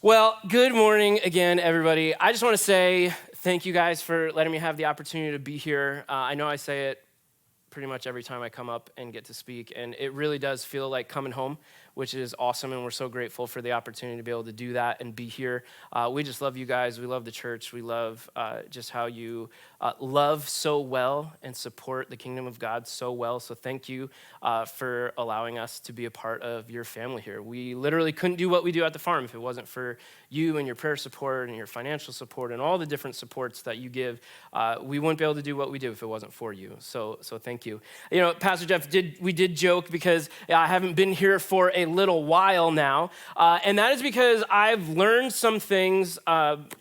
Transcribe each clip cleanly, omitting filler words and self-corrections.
Well, good morning again, everybody. I just want to say thank you guys for letting me have the opportunity to be here. I know I say it pretty much every time I come up and get to speak, and it really does feel like coming home, which is awesome, and we're so grateful for the opportunity to be able to do that and be here. We just love you guys. We love the church. We love just how you love so well and support the kingdom of God so well. So thank you for allowing us to be a part of your family here. We literally couldn't do what we do at the farm if it wasn't for you and your prayer support and your financial support and all the different supports that you give. We wouldn't be able to do what we do if it wasn't for you. So thank you. You know, Pastor Jeff, we did joke because I haven't been here for a little while now, and that is because I've learned some things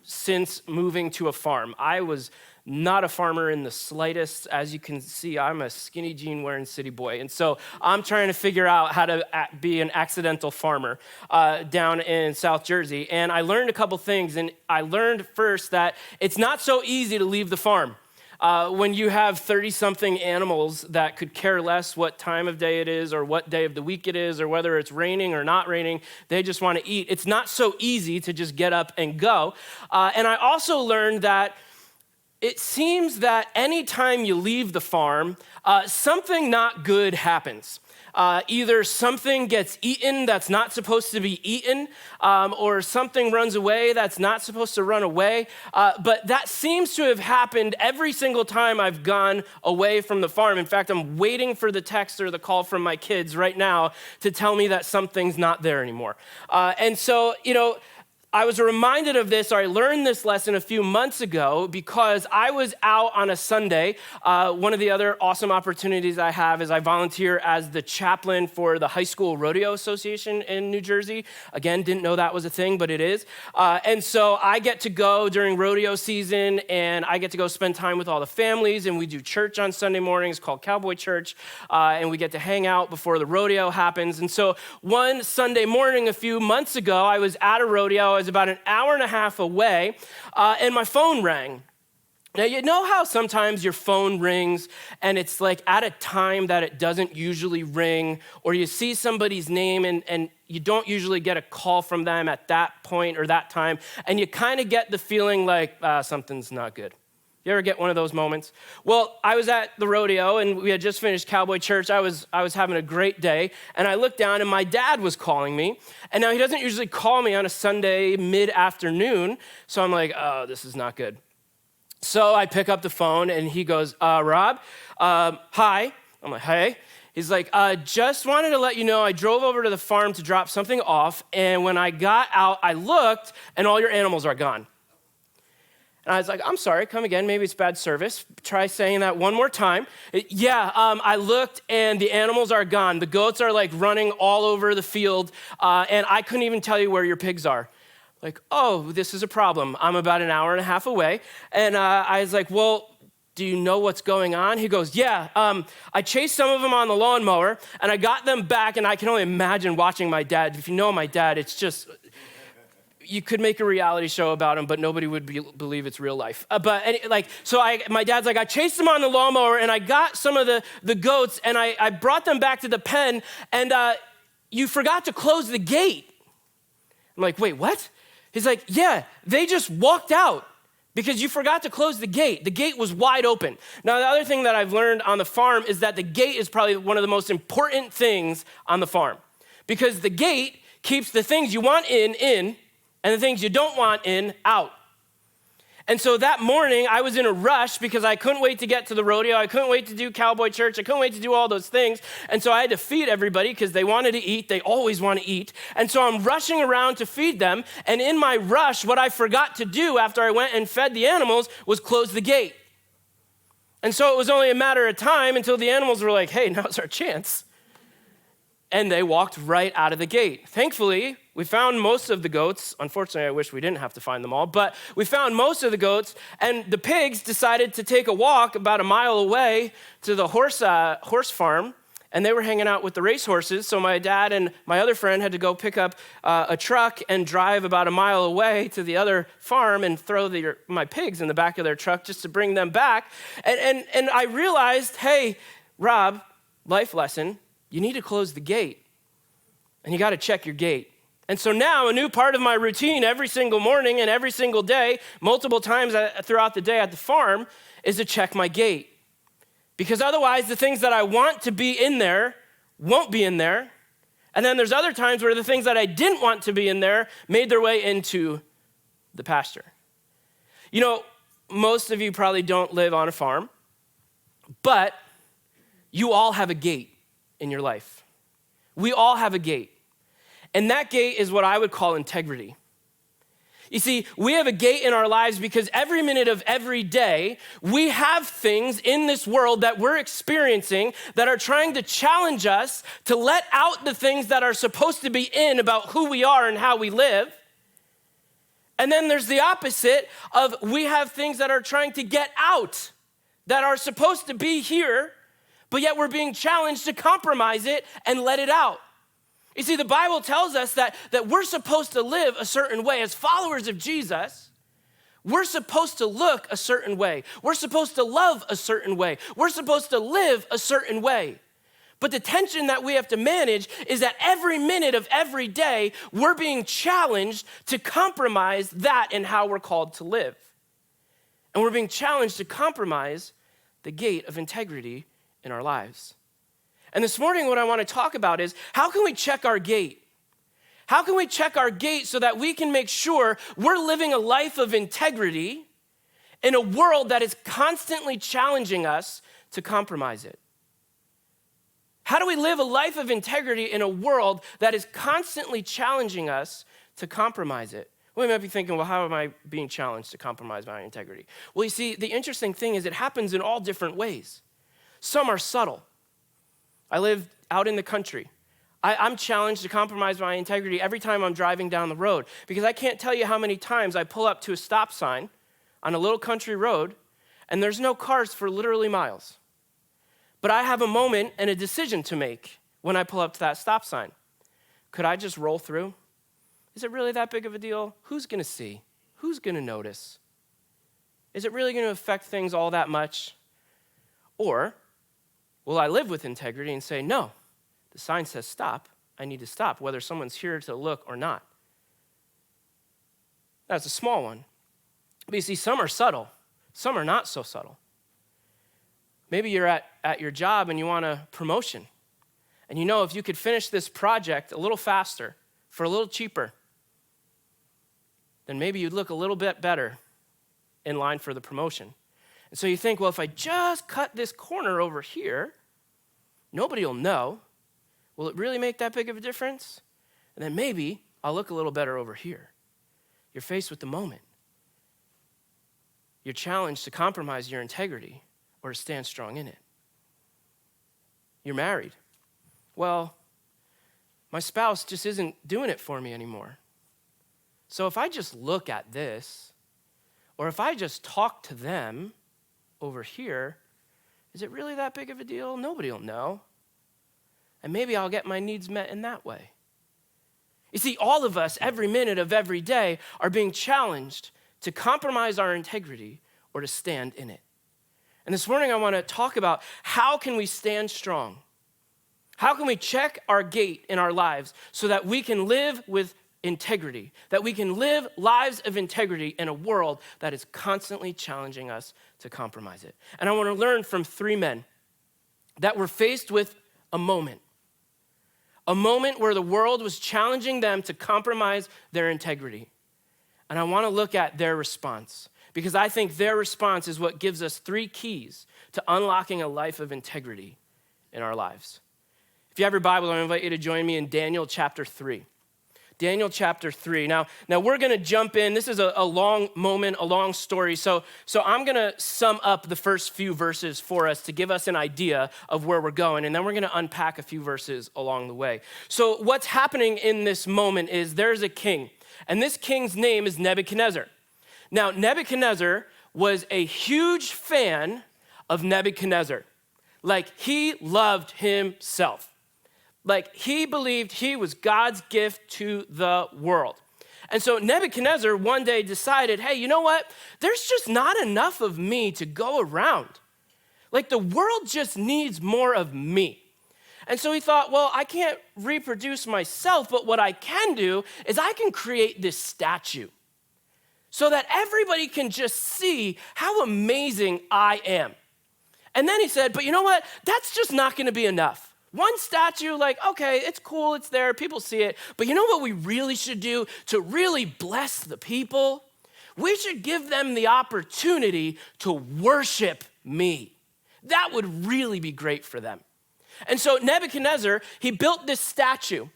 since moving to a farm. I was not a farmer in the slightest. As you can see, I'm a skinny jean wearing city boy. And so I'm trying to figure out how to be an accidental farmer down in South Jersey. And I learned a couple things. And I learned first that it's not so easy to leave the farm. When you have 30-something animals that could care less what time of day it is or what day of the week it is or whether it's raining or not raining, they just want to eat. It's not so easy to just get up and go. And I also learned that it seems that anytime you leave the farm, something not good happens. Either something gets eaten that's not supposed to be eaten, or something runs away that's not supposed to run away. But that seems to have happened every single time I've gone away from the farm. In fact, I'm waiting for the text or the call from my kids right now to tell me that something's not there anymore. And so, you know, I was reminded of this, or I learned this lesson a few months ago because I was out on a Sunday. One of the other awesome opportunities I have is I volunteer as the chaplain for the High School Rodeo Association in New Jersey. Again, didn't know that was a thing, but it is. And so I get to go during rodeo season, and I get to go spend time with all the families, and we do church on Sunday mornings called Cowboy Church, and we get to hang out before the rodeo happens. And so one Sunday morning a few months ago, I was at a rodeo. I was about an hour and a half away, and my phone rang. Now, you know how sometimes your phone rings and it's like at a time that it doesn't usually ring, or you see somebody's name and you don't usually get a call from them at that point or that time, and you kind of get the feeling like something's not good. You ever get one of those moments? Well, I was at the rodeo, and we had just finished Cowboy Church. I was having a great day, and I looked down, and my dad was calling me. And now he doesn't usually call me on a Sunday mid-afternoon, so I'm like, oh, this is not good. So I pick up the phone, and he goes, Rob, hi. I'm like, hey. He's like, just wanted to let you know I drove over to the farm to drop something off, and when I got out, I looked, and all your animals are gone. And I was like, I'm sorry, come again. Maybe it's bad service. Try saying that one more time. I looked and the animals are gone. The goats are like running all over the field, and I couldn't even tell you where your pigs are. Like, oh, this is a problem. I'm about an hour and a half away. And I was like, well, do you know what's going on? He goes, yeah, I chased some of them on the lawnmower, and I got them back, and I can only imagine watching my dad. If you know my dad, it's just... You could make a reality show about him, but nobody would believe it's real life. My dad's like, I chased them on the lawnmower, and I got some of the goats, and I brought them back to the pen, and you forgot to close the gate. I'm like, wait, what? He's like, yeah, they just walked out because you forgot to close the gate. The gate was wide open. Now, the other thing that I've learned on the farm is that the gate is probably one of the most important things on the farm, because the gate keeps the things you want in, and the things you don't want in, out. And so that morning, I was in a rush because I couldn't wait to get to the rodeo. I couldn't wait to do Cowboy Church. I couldn't wait to do all those things. And so I had to feed everybody because they wanted to eat. They always want to eat. And so I'm rushing around to feed them. And in my rush, what I forgot to do after I went and fed the animals was close the gate. And so it was only a matter of time until the animals were like, hey, now's our chance. And they walked right out of the gate. Thankfully, we found most of the goats. Unfortunately, I wish we didn't have to find them all, but we found most of the goats, and the pigs decided to take a walk about a mile away to the horse farm, and they were hanging out with the race horses, so my dad and my other friend had to go pick up a truck and drive about a mile away to the other farm and throw my pigs in the back of their truck just to bring them back. And I realized, hey, Rob, life lesson, you need to close the gate, and you got to check your gate. And so now a new part of my routine every single morning and every single day, multiple times throughout the day at the farm, is to check my gate. Because otherwise the things that I want to be in there won't be in there. And then there's other times where the things that I didn't want to be in there made their way into the pasture. You know, most of you probably don't live on a farm, but you all have a gate in your life. We all have a gate. And that gate is what I would call integrity. You see, we have a gate in our lives because every minute of every day, we have things in this world that we're experiencing that are trying to challenge us to let out the things that are supposed to be in about who we are and how we live. And then there's the opposite of we have things that are trying to get out that are supposed to be here, but yet we're being challenged to compromise it and let it out. You see, the Bible tells us that we're supposed to live a certain way. As followers of Jesus, we're supposed to look a certain way. We're supposed to love a certain way. We're supposed to live a certain way. But the tension that we have to manage is that every minute of every day, we're being challenged to compromise that in how we're called to live. And we're being challenged to compromise the gate of integrity in our lives. And this morning, what I want to talk about is how can we check our gate? How can we check our gate so that we can make sure we're living a life of integrity in a world that is constantly challenging us to compromise it? How do we live a life of integrity in a world that is constantly challenging us to compromise it? Well, you might be thinking, well, how am I being challenged to compromise my integrity? Well, you see, the interesting thing is it happens in all different ways. Some are subtle. I live out in the country. I'm challenged to compromise my integrity every time I'm driving down the road because I can't tell you how many times I pull up to a stop sign on a little country road and there's no cars for literally miles. But I have a moment and a decision to make when I pull up to that stop sign. Could I just roll through? Is it really that big of a deal? Who's going to see? Who's going to notice? Is it really going to affect things all that much? Or will I live with integrity and say, no, the sign says stop, I need to stop, whether someone's here to look or not? That's a small one. But you see, some are subtle, some are not so subtle. Maybe you're at your job and you want a promotion. And you know if you could finish this project a little faster, for a little cheaper, then maybe you'd look a little bit better in line for the promotion. And so you think, well, if I just cut this corner over here, nobody will know. Will it really make that big of a difference? And then maybe I'll look a little better over here. You're faced with the moment. You're challenged to compromise your integrity or to stand strong in it. You're married. Well, my spouse just isn't doing it for me anymore. So if I just look at this, or if I just talk to them over here, is it really that big of a deal? Nobody will know. And maybe I'll get my needs met in that way. You see, all of us, every minute of every day, are being challenged to compromise our integrity or to stand in it. And this morning I want to talk about how can we stand strong? How can we check our gate in our lives so that we can live with integrity, that we can live lives of integrity in a world that is constantly challenging us to compromise it? And I want to learn from three men that were faced with a moment where the world was challenging them to compromise their integrity. And I want to look at their response because I think their response is what gives us three keys to unlocking a life of integrity in our lives. If you have your Bible, I invite you to join me in Daniel chapter 3. Daniel chapter 3. Now we're going to jump in. This is a long moment, a long story. So I'm going to sum up the first few verses for us to give us an idea of where we're going, and then we're going to unpack a few verses along the way. So what's happening in this moment is there's a king, and this king's name is Nebuchadnezzar. Now, Nebuchadnezzar was a huge fan of Nebuchadnezzar. Like, he loved himself. Like, he believed he was God's gift to the world. And so Nebuchadnezzar one day decided, hey, you know what? There's just not enough of me to go around. Like, the world just needs more of me. And so he thought, well, I can't reproduce myself, but what I can do is I can create this statue so that everybody can just see how amazing I am. And then he said, but you know what? That's just not gonna be enough. One statue, like, okay, it's cool, it's there, people see it. But you know what we really should do to really bless the people? We should give them the opportunity to worship me. That would really be great for them. And so Nebuchadnezzar, he built this statue.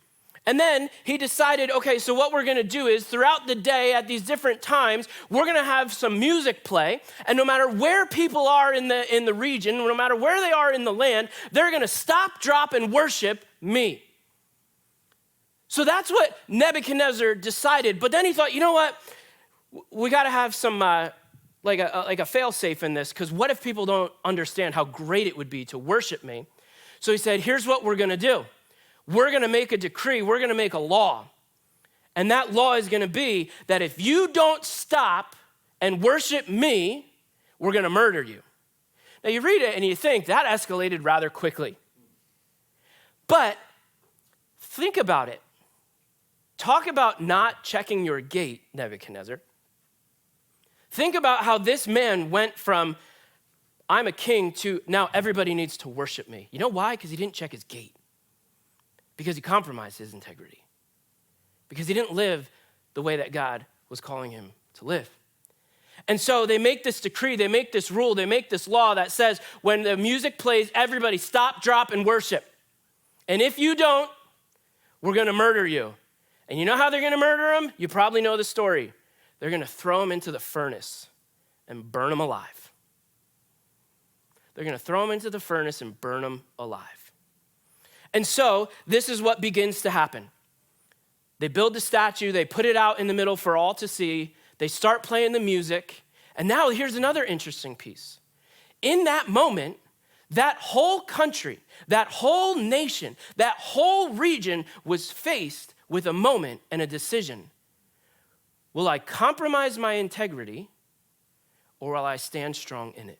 And then he decided, okay, so what we're gonna do is throughout the day at these different times, we're gonna have some music play. And no matter where people are in the region, no matter where they are in the land, they're gonna stop, drop, and worship me. So that's what Nebuchadnezzar decided. But then he thought, you know what? We gotta have some, like a fail-safe in this, because what if people don't understand how great it would be to worship me? So he said, here's what we're gonna do. We're gonna make a decree, we're gonna make a law. And that law is gonna be that if you don't stop and worship me, we're gonna murder you. Now you read it and you think that escalated rather quickly. But think about it. Talk about not checking your gate, Nebuchadnezzar. Think about how this man went from, I'm a king, to now everybody needs to worship me. You know why? Because he didn't check his gate. Because he compromised his integrity. Because he didn't live the way that God was calling him to live. And so they make this decree, they make this rule, they make this law that says when the music plays, everybody stop, drop, and worship. And if you don't, we're gonna murder you. And you know how they're gonna murder him? You probably know the story. They're gonna throw him into the furnace and burn him alive. They're gonna throw him into the furnace and burn him alive. And so this is what begins to happen. They build the statue, they put it out in the middle for all to see, they start playing the music, and now here's another interesting piece. In that moment, that whole country, that whole nation, that whole region was faced with a moment and a decision. Will I compromise my integrity or will I stand strong in it?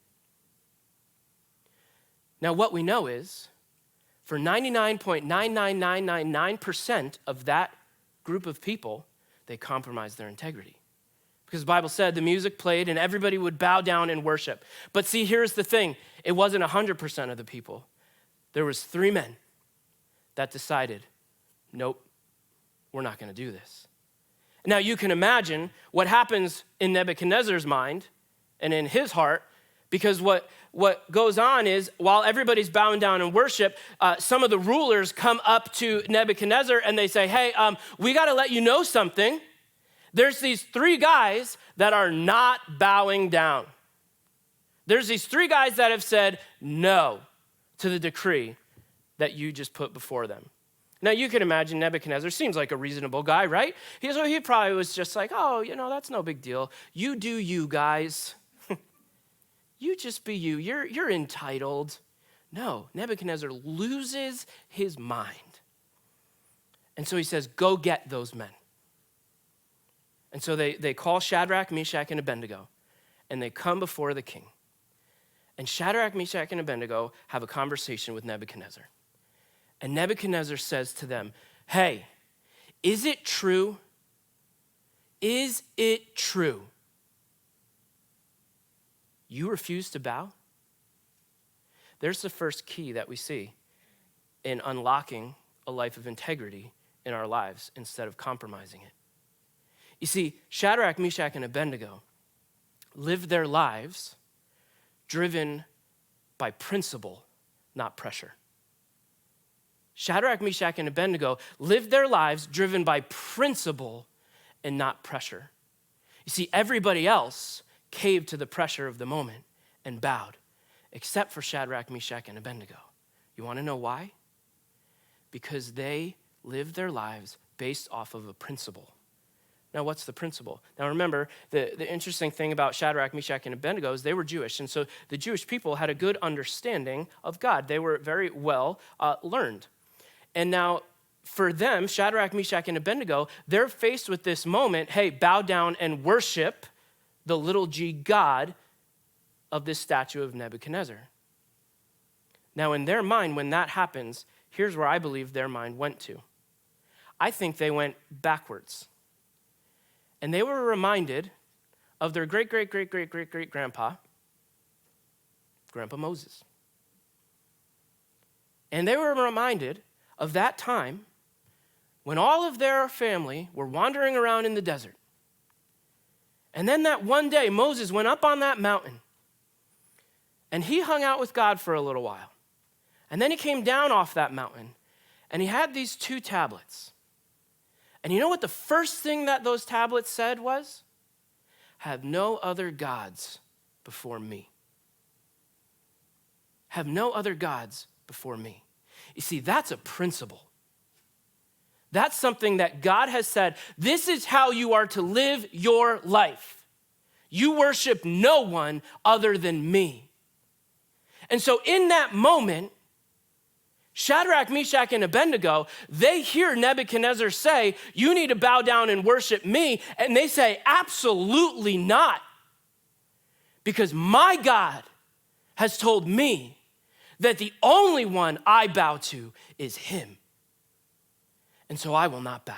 Now, what we know is for 99.99999% of that group of people, they compromised their integrity. Because the Bible said the music played and everybody would bow down and worship. But see, here's the thing. It wasn't 100% of the people. There was 3 men that decided, nope, we're not gonna do this. Now you can imagine what happens in Nebuchadnezzar's mind and in his heart, because what goes on is while everybody's bowing down in worship, some of the rulers come up to Nebuchadnezzar and they say, hey, we gotta let you know something. There's these 3 guys that are not bowing down. There's these 3 guys that have said no to the decree that you just put before them. Now you can imagine Nebuchadnezzar seems like a reasonable guy, right? He probably was just like, oh, that's no big deal. You do you, guys. You just be you. You're entitled. No, Nebuchadnezzar loses his mind. And so he says, go get those men. And so they call Shadrach, Meshach, and Abednego, and they come before the king. And Shadrach, Meshach, and Abednego have a conversation with Nebuchadnezzar. And Nebuchadnezzar says to them, hey, is it true? Is it true? You refuse to bow? There's the first key that we see in unlocking a life of integrity in our lives instead of compromising it. You see, Shadrach, Meshach, and Abednego lived their lives driven by principle, not pressure. Shadrach, Meshach, and Abednego lived their lives driven by principle and not pressure. You see, everybody else caved to the pressure of the moment and bowed, except for Shadrach, Meshach, and Abednego. You want to know why? Because they lived their lives based off of a principle. Now, what's the principle? Now, remember, the interesting thing about Shadrach, Meshach, and Abednego is they were Jewish, and so the Jewish people had a good understanding of God. They were very well learned. And now, for them, Shadrach, Meshach, and Abednego, they're faced with this moment, hey, bow down and worship the little g God of this statue of Nebuchadnezzar. Now, in their mind, when that happens, here's where I believe their mind went to. I think they went backwards. And they were reminded of their great-great-great-great-great-great-grandpa, Grandpa Moses. And they were reminded of that time when all of their family were wandering around in the desert. And then that one day, Moses went up on that mountain, and he hung out with God for a little while. And then he came down off that mountain, and he had these 2 tablets. And you know what the first thing that those tablets said was? Have no other gods before me. Have no other gods before me. You see, that's a principle. That's something that God has said, this is how you are to live your life. You worship no one other than me. And so in that moment, Shadrach, Meshach, and Abednego, they hear Nebuchadnezzar say, you need to bow down and worship me. And they say, absolutely not. Because my God has told me that the only one I bow to is him. And so I will not bow.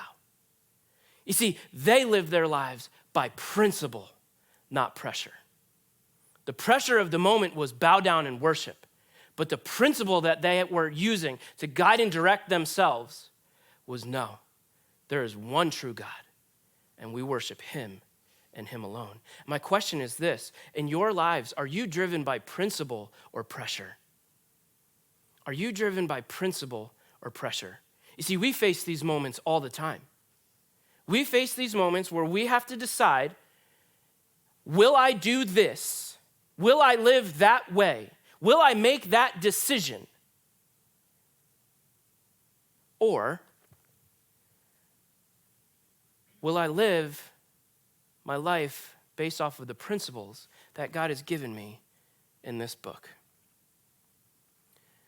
You see, they live their lives by principle, not pressure. The pressure of the moment was bow down and worship. But the principle that they were using to guide and direct themselves was no, there is one true God, and we worship him and him alone. My question is this: in your lives, are you driven by principle or pressure? Are you driven by principle or pressure? You see, we face these moments all the time. We face these moments where we have to decide, will I do this? Will I live that way? Will I make that decision? Or will I live my life based off of the principles that God has given me in this book?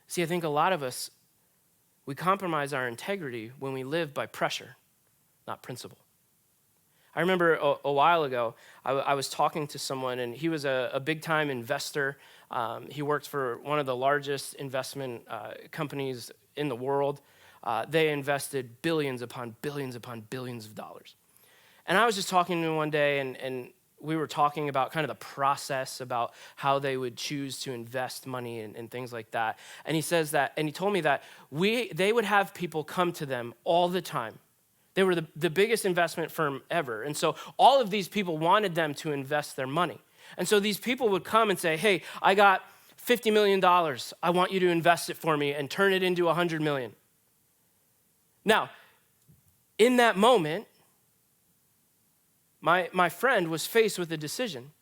See, I think a lot of us, we compromise our integrity when we live by pressure, not principle. I remember a while ago, I was talking to someone, and he was a big-time investor. He worked for one of the largest investment companies in the world. They invested billions upon billions upon billions of dollars. And I was just talking to him one day, and we were talking about kind of the process about how they would choose to invest money and things like that. And he says that, and he told me that they would have people come to them all the time. They were the biggest investment firm ever. And so all of these people wanted them to invest their money. And so these people would come and say, hey, I got $50 million. I want you to invest it for me and turn it into $100 million. Now, in that moment, my friend was faced with a decision.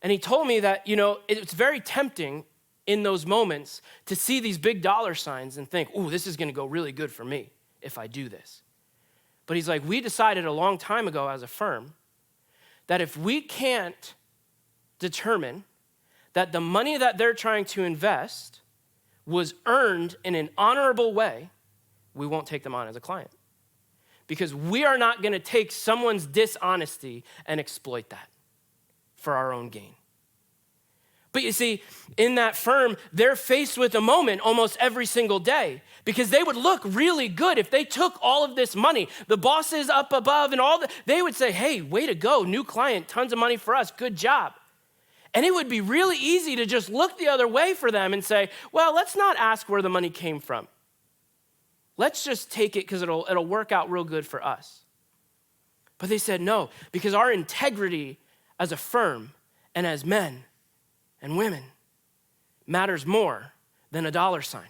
And he told me that, it's very tempting in those moments to see these big dollar signs and think, ooh, this is going to go really good for me if I do this. But he's like, we decided a long time ago as a firm that if we can't determine that the money that they're trying to invest was earned in an honorable way, we won't take them on as a client. Because we are not going to take someone's dishonesty and exploit that for our own gain. But you see, in that firm, they're faced with a moment almost every single day because they would look really good if they took all of this money. The bosses up above and they would say, hey, way to go, new client, tons of money for us, good job. And it would be really easy to just look the other way for them and say, well, let's not ask where the money came from. Let's just take it because it'll work out real good for us. But they said no, because our integrity as a firm and as men and women matters more than a dollar sign.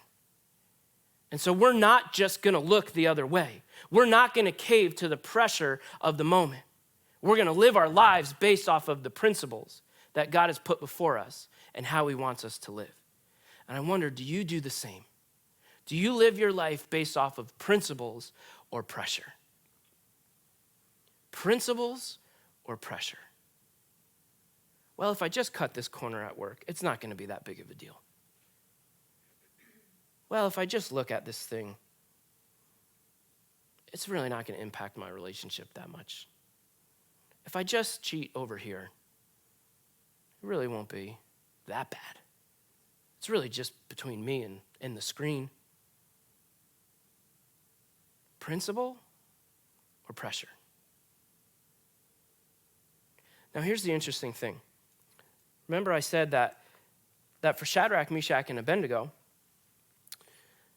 And so we're not just going to look the other way. We're not going to cave to the pressure of the moment. We're going to live our lives based off of the principles that God has put before us and how he wants us to live. And I wonder, do you do the same? Do you live your life based off of principles or pressure? Principles or pressure? Well, if I just cut this corner at work, it's not going to be that big of a deal. Well, if I just look at this thing, it's really not going to impact my relationship that much. If I just cheat over here, it really won't be that bad. It's really just between me and the screen. principle or pressure? Now, here's the interesting thing. Remember I said that for Shadrach, Meshach, and Abednego,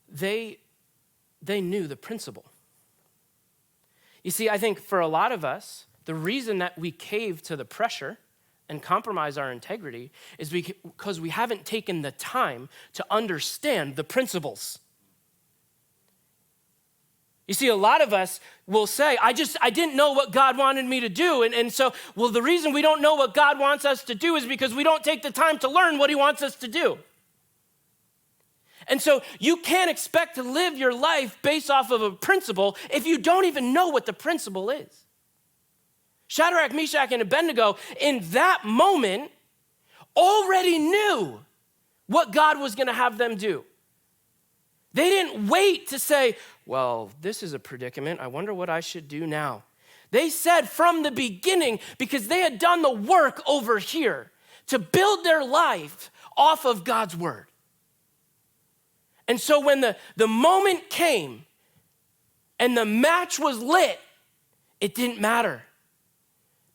they knew the principle. You see, I think for a lot of us, the reason that we cave to the pressure and compromise our integrity is because we haven't taken the time to understand the principles. You see, a lot of us will say, I didn't know what God wanted me to do. And so, the reason we don't know what God wants us to do is because we don't take the time to learn what he wants us to do. And so you can't expect to live your life based off of a principle if you don't even know what the principle is. Shadrach, Meshach, and Abednego, in that moment, already knew what God was going to have them do. They didn't wait to say, well, this is a predicament. I wonder what I should do now. They said from the beginning, because they had done the work over here to build their life off of God's word. And so when the moment came and the match was lit, it didn't matter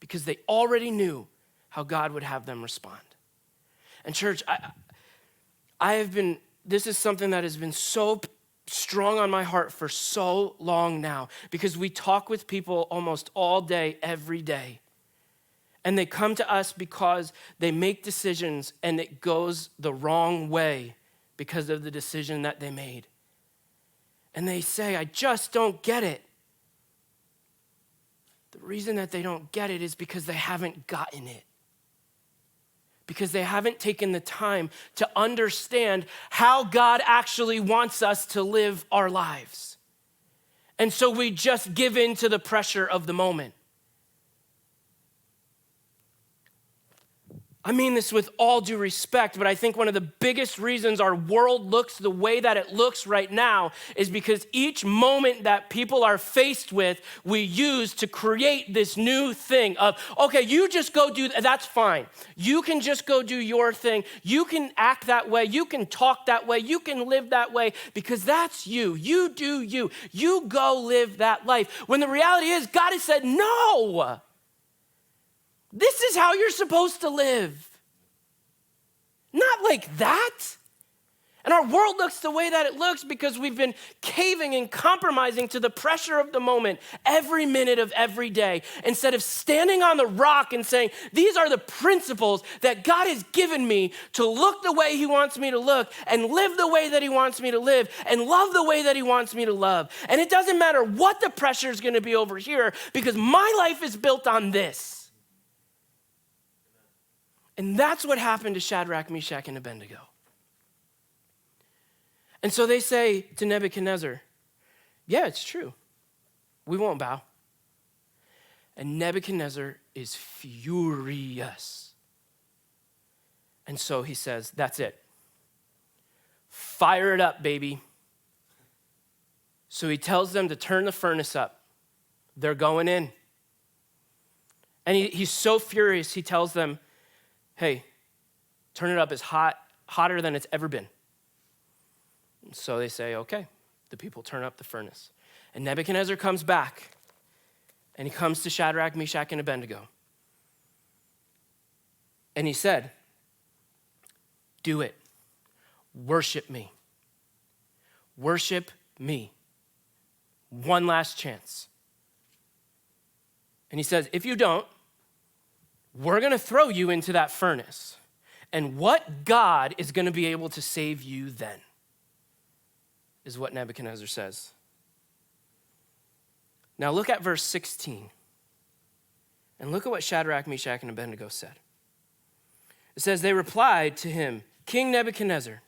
because they already knew how God would have them respond. And church, this is something that has been so strong on my heart for so long now because we talk with people almost all day, every day. And they come to us because they make decisions and it goes the wrong way because of the decision that they made. And they say, I just don't get it. The reason that they don't get it is because they haven't gotten it. Because they haven't taken the time to understand how God actually wants us to live our lives. And so we just give in to the pressure of the moment. I mean this with all due respect, but I think one of the biggest reasons our world looks the way that it looks right now is because each moment that people are faced with, we use to create this new thing of, okay, you just go do that, that's fine. You can just go do your thing. You can act that way. You can talk that way. You can live that way because that's you. You do you. You go live that life. When the reality is, God has said, no. This is how you're supposed to live. Not like that. And our world looks the way that it looks because we've been caving and compromising to the pressure of the moment every minute of every day instead of standing on the rock and saying, these are the principles that God has given me to look the way he wants me to look and live the way that he wants me to live and love the way that he wants me to love. And it doesn't matter what the pressure is going to be over here because my life is built on this. And that's what happened to Shadrach, Meshach, and Abednego. And so they say to Nebuchadnezzar, yeah, it's true. We won't bow. And Nebuchadnezzar is furious. And so he says, that's it. Fire it up, baby. So he tells them to turn the furnace up. They're going in. And he's so furious, he tells them, hey, turn it up as hotter than it's ever been. And so they say, okay. The people turn up the furnace. And Nebuchadnezzar comes back, and he comes to Shadrach, Meshach, and Abednego. And he said, do it. Worship me. Worship me. One last chance. And he says, if you don't, we're going to throw you into that furnace. And what God is going to be able to save you then? Is what Nebuchadnezzar says. Now look at verse 16. And look at what Shadrach, Meshach, and Abednego said. It says, they replied to him, King Nebuchadnezzar,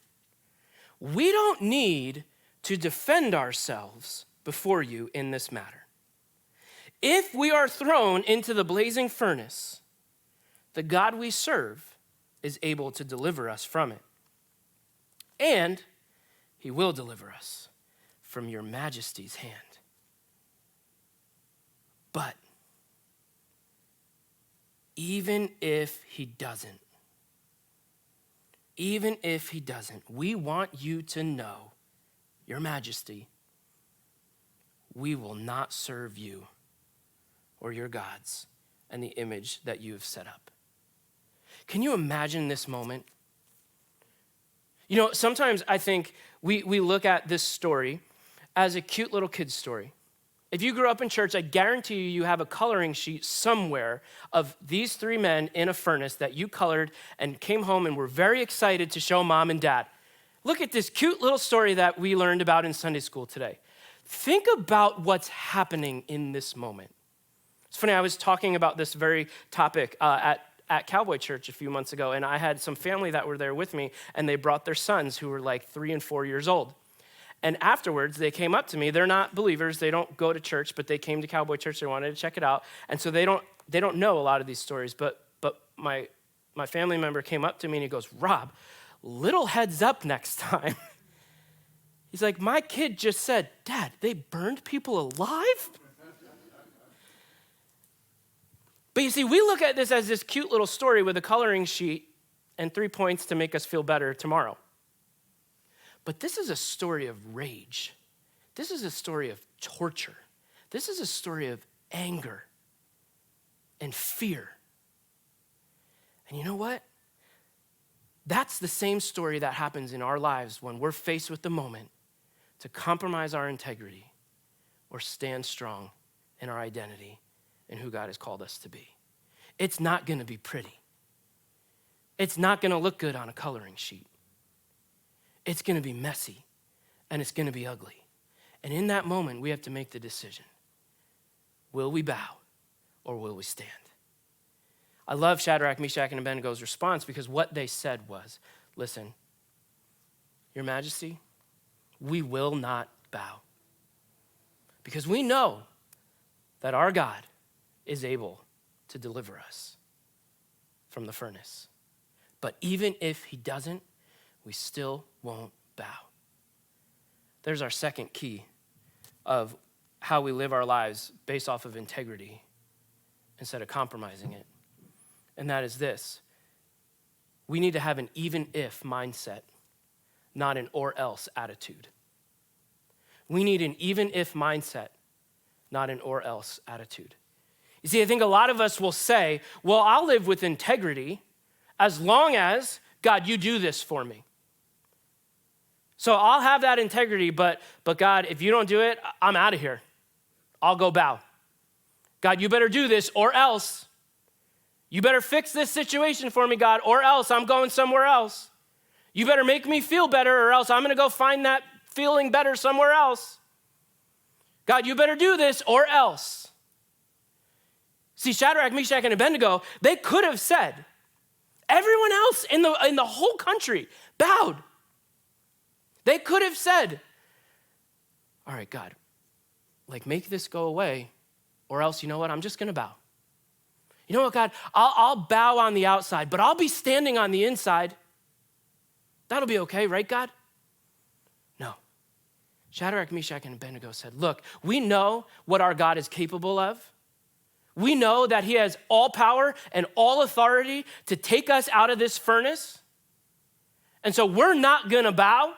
we don't need to defend ourselves before you in this matter. If we are thrown into the blazing furnace, the God we serve is able to deliver us from it. And he will deliver us from your majesty's hand. But even if he doesn't, we want you to know, your majesty, we will not serve you or your gods and the image that you have set up. Can you imagine this moment? You know, sometimes I think we look at this story as a cute little kid's story. If you grew up in church, I guarantee you have a coloring sheet somewhere of these three men in a furnace that you colored and came home and were very excited to show mom and dad. Look at this cute little story that we learned about in Sunday school today. Think about what's happening in this moment. It's funny, I was talking about this very topic at Cowboy Church a few months ago, and I had some family that were there with me, and they brought their sons who were like 3 and 4 years old. And afterwards, they came up to me. They're not believers. They don't go to church, but they came to Cowboy Church. They wanted to check it out. And so they don't know a lot of these stories. But my family member came up to me and he goes, Rob, little heads up next time. He's like, my kid just said, Dad, they burned people alive? But you see, we look at this as this cute little story with a coloring sheet and 3 points to make us feel better tomorrow. But this is a story of rage. This is a story of torture. This is a story of anger and fear. And you know what? That's the same story that happens in our lives when we're faced with the moment to compromise our integrity or stand strong in our identity and who God has called us to be. It's not going to be pretty. It's not going to look good on a coloring sheet. It's going to be messy, and it's going to be ugly. And in that moment, we have to make the decision. Will we bow, or will we stand? I love Shadrach, Meshach, and Abednego's response because what they said was, listen, Your Majesty, we will not bow. Because we know that our God is able to deliver us from the furnace. But even if he doesn't, we still won't bow. There's our second key of how we live our lives based off of integrity instead of compromising it. And that is this. We need to have an even if mindset, not an or else attitude. We need an even if mindset, not an or else attitude. You see, I think a lot of us will say, well, I'll live with integrity as long as, God, you do this for me. So I'll have that integrity, but God, if you don't do it, I'm out of here. I'll go bow. God, you better do this or else. You better fix this situation for me, God, or else I'm going somewhere else. You better make me feel better or else I'm going to go find that feeling better somewhere else. God, you better do this or else. See, Shadrach, Meshach, and Abednego, they could have said, everyone else in the whole country bowed. They could have said, all right, God, make this go away, or else, you know what, I'm just going to bow. You know what, God, I'll bow on the outside, but I'll be standing on the inside. That'll be okay, right, God? No. Shadrach, Meshach, and Abednego said, look, we know what our God is capable of. We know that he has all power and all authority to take us out of this furnace. And so we're not going to bow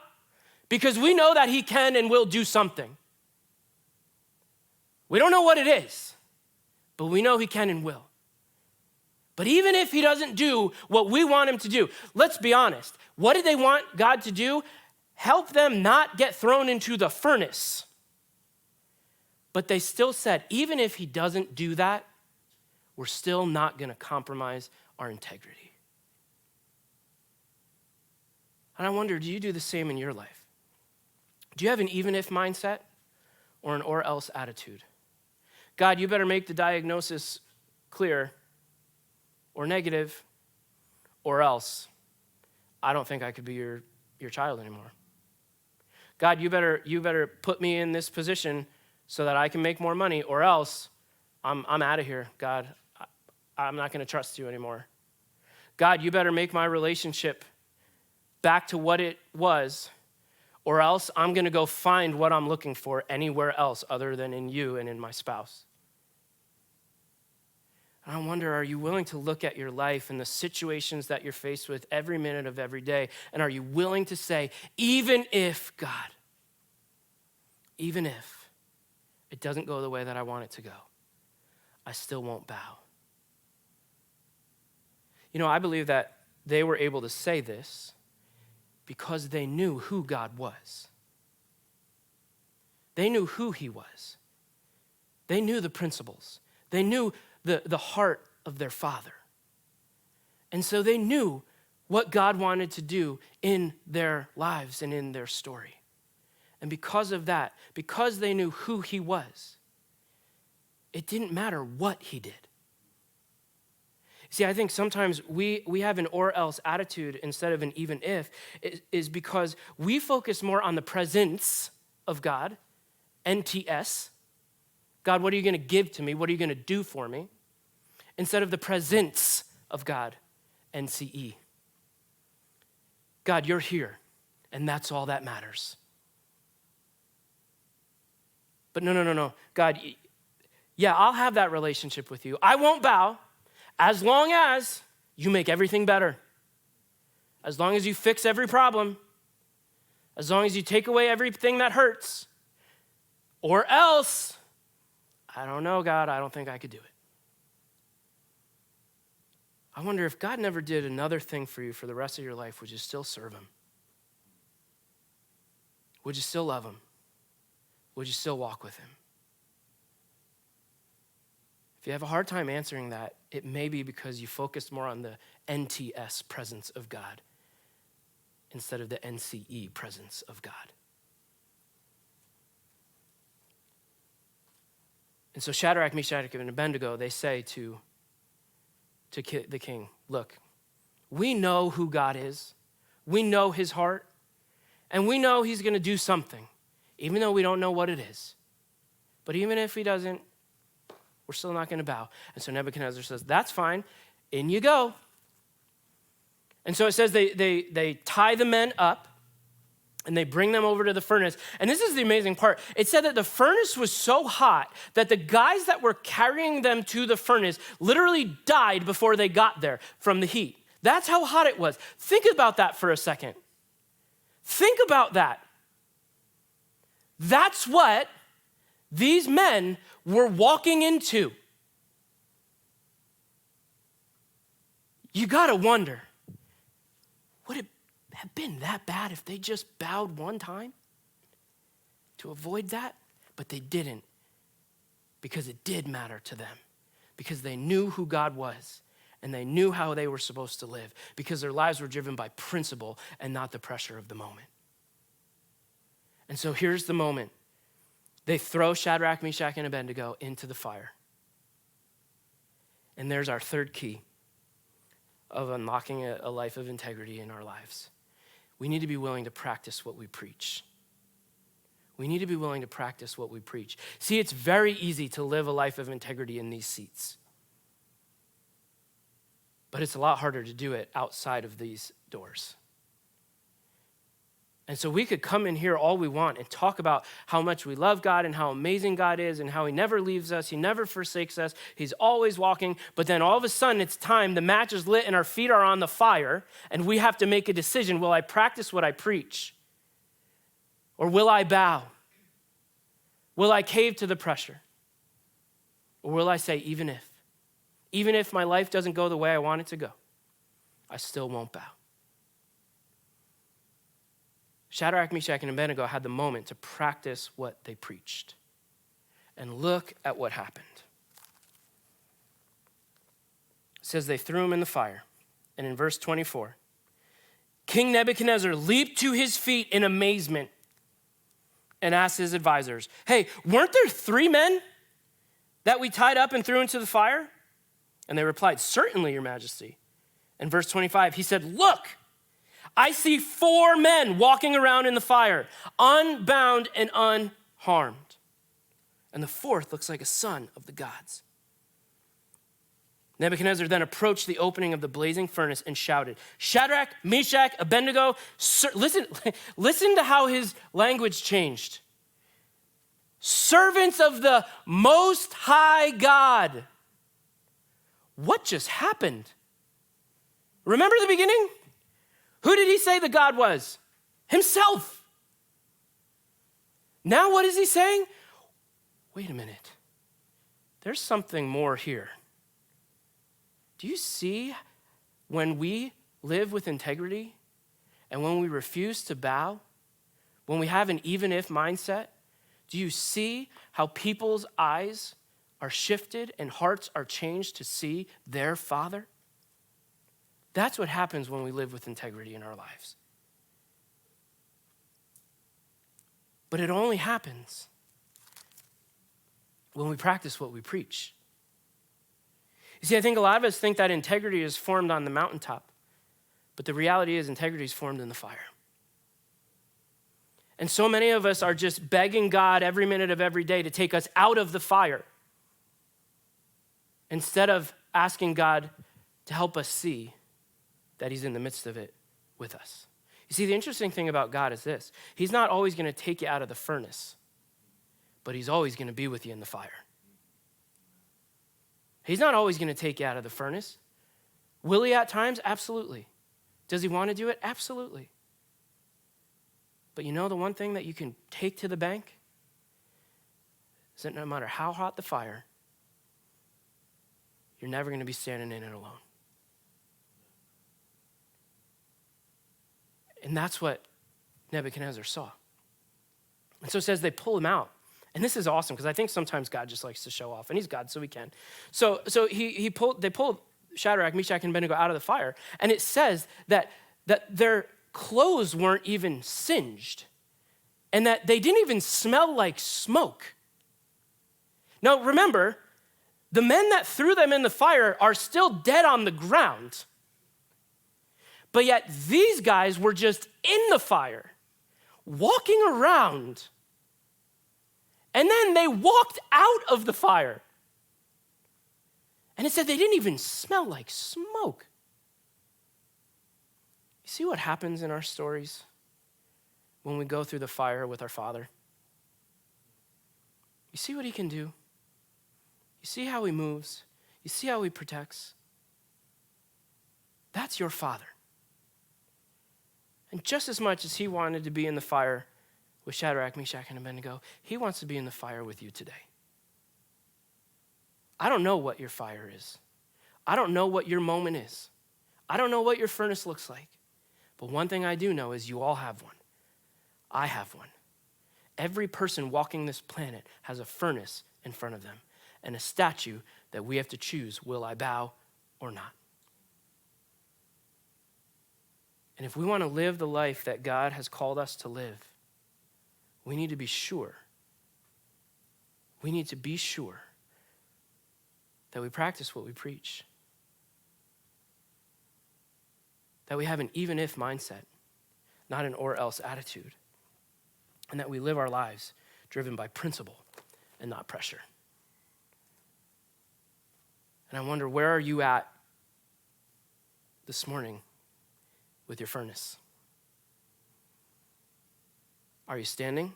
because we know that he can and will do something. We don't know what it is, but we know he can and will. But even if he doesn't do what we want him to do, let's be honest. What did they want God to do? Help them not get thrown into the furnace. But they still said, even if he doesn't do that, we're still not going to compromise our integrity. And I wonder, do you do the same in your life? Do you have an even if mindset or an or else attitude? God, you better make the diagnosis clear or negative, or else I don't think I could be your child anymore. God, you better put me in this position so that I can make more money, or else I'm out of here. God, I'm not going to trust you anymore. God, you better make my relationship back to what it was, or else I'm going to go find what I'm looking for anywhere else other than in you and in my spouse. And I wonder, are you willing to look at your life and the situations that you're faced with every minute of every day, and are you willing to say, even if, God, even if it doesn't go the way that I want it to go, I still won't bow. You know, I believe that they were able to say this because they knew who God was. They knew who he was. They knew the principles. They knew the heart of their Father. And so they knew what God wanted to do in their lives and in their story. And because of that, because they knew who he was, it didn't matter what he did. See, I think sometimes we have an or else attitude instead of an even if, is because we focus more on the presence of God, NTS. God, what are you going to give to me? What are you going to do for me? Instead of the presence of God, NCE. God, you're here, and that's all that matters. But no. God, yeah, I'll have that relationship with you. I won't bow as long as you make everything better. As long as you fix every problem. As long as you take away everything that hurts. Or else, I don't know, God, I don't think I could do it. I wonder if God never did another thing for you for the rest of your life, would you still serve him? Would you still love him? Would you still walk with him? If you have a hard time answering that, it may be because you focused more on the NTS presence of God instead of the NCE presence of God. And so Shadrach, Meshach, and Abednego, they say to the king, look, we know who God is. We know his heart. And we know he's going to do something, even though we don't know what it is. But even if he doesn't, we're still not going to bow. And so Nebuchadnezzar says, that's fine. In you go. And so it says they tie the men up and they bring them over to the furnace. And this is the amazing part. It said that the furnace was so hot that the guys that were carrying them to the furnace literally died before they got there from the heat. That's how hot it was. Think about that for a second. Think about that. That's what these men were walking into. You gotta wonder, would it have been that bad if they just bowed one time to avoid that? But they didn't, because it did matter to them, because they knew who God was and they knew how they were supposed to live, because their lives were driven by principle and not the pressure of the moment. And so here's the moment. They throw Shadrach, Meshach, and Abednego into the fire. And there's our third key of unlocking a life of integrity in our lives. We need to be willing to practice what we preach. We need to be willing to practice what we preach. See, it's very easy to live a life of integrity in these seats. But it's a lot harder to do it outside of these doors. And so we could come in here all we want and talk about how much we love God and how amazing God is and how he never leaves us, he never forsakes us, he's always walking. But then all of a sudden it's time, the match is lit and our feet are on the fire and we have to make a decision. Will I practice what I preach? Or will I bow? Will I cave to the pressure? Or will I say, even if my life doesn't go the way I want it to go, I still won't bow? Shadrach, Meshach, and Abednego had the moment to practice what they preached. And look at what happened. It says they threw him in the fire. And in verse 24, King Nebuchadnezzar leaped to his feet in amazement and asked his advisors, hey, weren't there 3 men that we tied up and threw into the fire? And they replied, certainly, your majesty. In verse 25, he said, look, I see 4 men walking around in the fire, unbound and unharmed. And the 4th looks like a son of the gods. Nebuchadnezzar then approached the opening of the blazing furnace and shouted, Shadrach, Meshach, Abednego, listen to how his language changed. Servants of the Most High God. What just happened? Remember the beginning? Who did he say the God was? Himself. Now what is he saying? wait a minute, there's something more here. Do you see when we live with integrity and when we refuse to bow, when we have an even if mindset, do you see how people's eyes are shifted and hearts are changed to see their Father? That's what happens when we live with integrity in our lives. But it only happens when we practice what we preach. You see, I think a lot of us think that integrity is formed on the mountaintop, but the reality is integrity is formed in the fire. And so many of us are just begging God every minute of every day to take us out of the fire instead of asking God to help us see that he's in the midst of it with us. You see, the interesting thing about God is this. He's not always going to take you out of the furnace, but he's always going to be with you in the fire. He's not always going to take you out of the furnace. Will he at times? Absolutely. Does he want to do it? Absolutely. But you know the one thing that you can take to the bank is that no matter how hot the fire, you're never going to be standing in it alone. And that's what Nebuchadnezzar saw. And so it says they pull him out. And this is awesome because I think sometimes God just likes to show off, and he's God, so he can. So they pulled Shadrach, Meshach, and Abednego out of the fire, and it says that their clothes weren't even singed, and that they didn't even smell like smoke. Now remember, the men that threw them in the fire are still dead on the ground. But yet these guys were just in the fire, walking around. And then they walked out of the fire. And it said they didn't even smell like smoke. You see what happens in our stories when we go through the fire with our Father? You see what he can do? You see how he moves? You see how he protects? That's your Father. And just as much as he wanted to be in the fire with Shadrach, Meshach, and Abednego, he wants to be in the fire with you today. I don't know what your fire is. I don't know what your moment is. I don't know what your furnace looks like. But one thing I do know is you all have one. I have one. Every person walking this planet has a furnace in front of them and a statue that we have to choose, will I bow or not? And if we want to live the life that God has called us to live, we need to be sure. We need to be sure that we practice what we preach. That we have an even if mindset, not an or else attitude. And that we live our lives driven by principle and not pressure. And I wonder, where are you at this morning with your furnace? Are you standing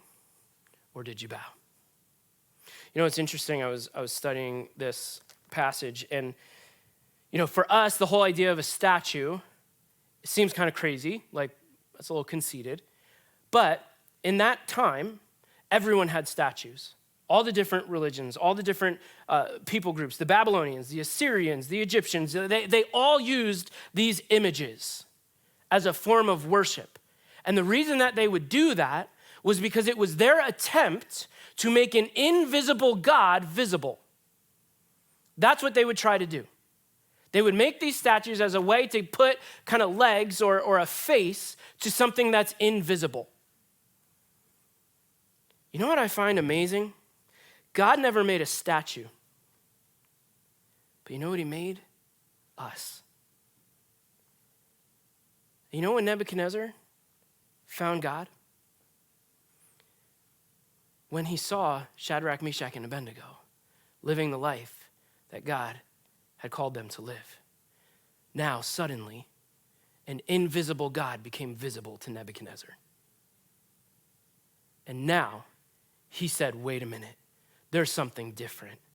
or did you bow? You know, it's interesting. I was studying this passage, and you know, for us, the whole idea of a statue, it seems kind of crazy, like that's a little conceited. But in that time, everyone had statues. All the different religions, all the different people groups, the Babylonians, the Assyrians, the Egyptians, they all used these images as a form of worship. And the reason that they would do that was because it was their attempt to make an invisible God visible. That's what they would try to do. They would make these statues as a way to put kind of legs or a face to something that's invisible. You know what I find amazing? God never made a statue. But you know what he made? Us. You know when Nebuchadnezzar found God? When he saw Shadrach, Meshach, and Abednego living the life that God had called them to live. Now, suddenly, an invisible God became visible to Nebuchadnezzar. And now, he said, wait a minute, there's something different